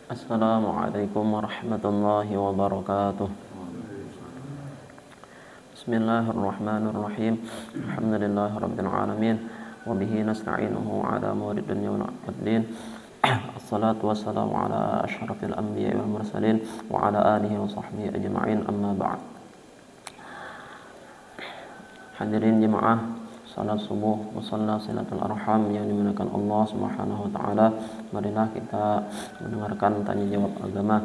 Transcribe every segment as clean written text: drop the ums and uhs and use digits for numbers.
Assalamualaikum warahmatullahi wabarakatuh. Bismillahirrahmanirrahim. Alhamdulillahirabbil alamin wa bihi nasta'inuhu ala umuri dunya waddin. Assalatu wassalamu ala asyrafil anbiya'i wal mursalin wa ala alihi wa sahbihi ajma'in, amma ba'd. Hadirin jemaah salat subuh musalla silatul arham yang dimuliakan Allah Subhanahu wa taala, marilah kita mendengarkan tanya jawab agama.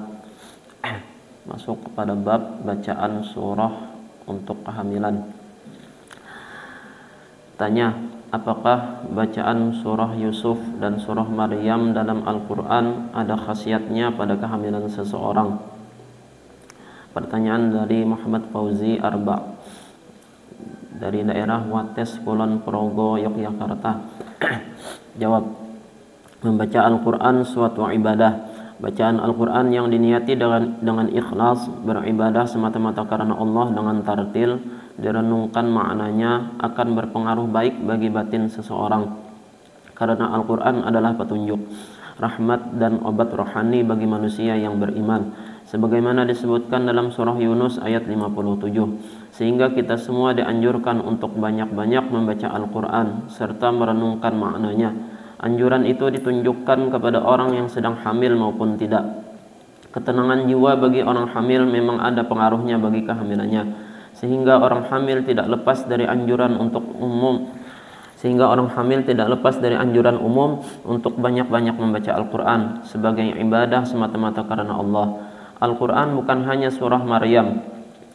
Masuk kepada bab bacaan surah untuk kehamilan. Tanya, apakah bacaan surah Yusuf dan surah Maryam dalam Al-Qur'an ada khasiatnya pada kehamilan seseorang? Pertanyaan dari Muhammad Fauzi Arba dari daerah Wates, Kulon Progo, Yogyakarta. Jawab, membaca Al-Quran suatu ibadah. Bacaan Al-Quran yang diniati dengan ikhlas, beribadah semata-mata karena Allah dengan tartil, direnungkan maknanya, akan berpengaruh baik bagi batin seseorang. Karena Al-Quran adalah petunjuk, rahmat dan obat rohani bagi manusia yang beriman, sebagaimana disebutkan dalam surah Yunus ayat 57. Sehingga kita semua dianjurkan untuk banyak-banyak membaca Al-Quran serta merenungkan maknanya. Anjuran itu ditunjukkan kepada orang yang sedang hamil maupun tidak. Ketenangan jiwa bagi orang hamil memang ada pengaruhnya bagi kehamilannya, sehingga orang hamil tidak lepas dari anjuran umum untuk banyak-banyak membaca Al-Quran sebagai ibadah semata-mata karena Allah. Al-Quran bukan hanya surah Maryam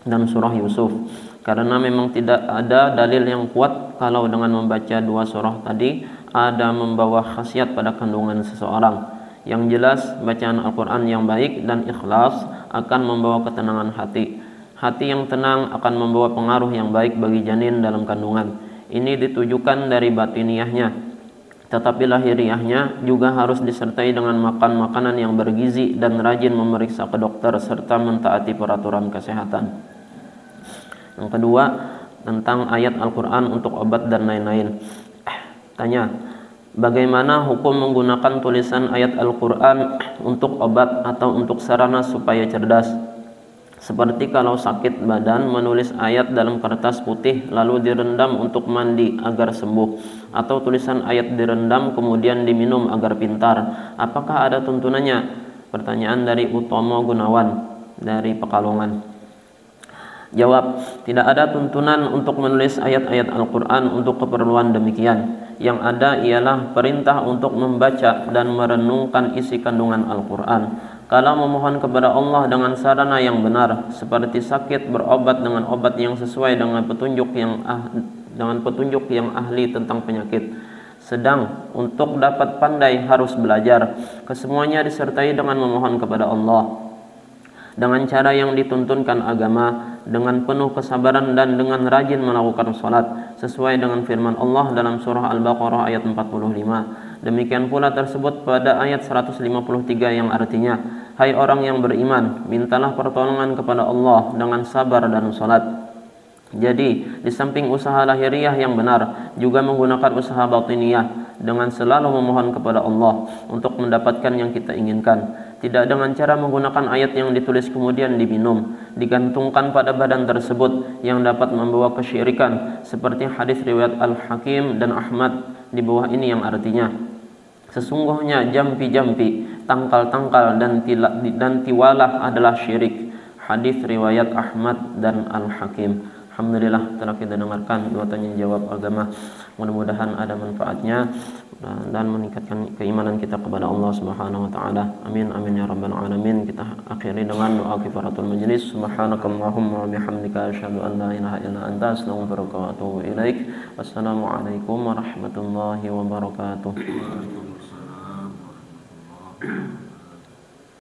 dan surah Yusuf, karena memang tidak ada dalil yang kuat kalau dengan membaca dua surah tadi ada membawa khasiat pada kandungan seseorang. Yang jelas, bacaan Al-Quran yang baik dan ikhlas akan membawa ketenangan hati. Hati yang tenang akan membawa pengaruh yang baik bagi janin dalam kandungan. Ini ditujukan dari batiniahnya, tetapi lahiriahnya juga harus disertai dengan makan makanan yang bergizi dan rajin memeriksa ke dokter serta mentaati peraturan kesehatan. Yang kedua, tentang ayat Al-Quran untuk obat dan lain-lain. Tanya, bagaimana hukum menggunakan tulisan ayat Al-Quran untuk obat atau untuk sarana supaya cerdas? Seperti kalau sakit badan, menulis ayat dalam kertas putih lalu direndam untuk mandi agar sembuh, atau tulisan ayat direndam kemudian diminum agar pintar. Apakah ada tuntunannya? Pertanyaan dari Utomo Gunawan dari Pekalongan. Jawab, tidak ada tuntunan untuk menulis ayat-ayat Al-Quran untuk keperluan demikian. Yang ada ialah perintah untuk membaca dan merenungkan isi kandungan Al-Quran. Kalau memohon kepada Allah dengan sarana yang benar, seperti sakit berobat dengan obat yang sesuai dengan petunjuk yang ahli tentang penyakit. Sedang untuk dapat pandai harus belajar. Kesemuanya disertai dengan memohon kepada Allah dengan cara yang dituntunkan agama, dengan penuh kesabaran dan dengan rajin melakukan salat sesuai dengan firman Allah dalam surah Al-Baqarah ayat 45. Demikian pula tersebut pada ayat 153 yang artinya, hai orang yang beriman, mintalah pertolongan kepada Allah dengan sabar dan salat. Jadi, di samping usaha lahiriah yang benar, juga menggunakan usaha batiniyah dengan selalu memohon kepada Allah untuk mendapatkan yang kita inginkan. Tidak dengan cara menggunakan ayat yang ditulis kemudian diminum, digantungkan pada badan tersebut yang dapat membawa kesyirikan, seperti hadis riwayat Al-Hakim dan Ahmad di bawah ini yang artinya, sesungguhnya jampi-jampi, tangkal-tangkal dan tiwalah adalah syirik. Hadis riwayat Ahmad dan Al-Hakim. Alhamdulillah telah kita dengarkan dua tanya jawab agama. Mudah-mudahan ada manfaatnya dan meningkatkan keimanan kita kepada Allah Subhanahu wa taala. Amin amin ya rabbal alamin. Kita akhiri dengan doa kifaratul majlis. Subhanakallahumma wa bihamdika asyhadu an la ilaha illa anta astaghfiruka wa atubu ilaik. Wassalamualaikum warahmatullahi wabarakatuh.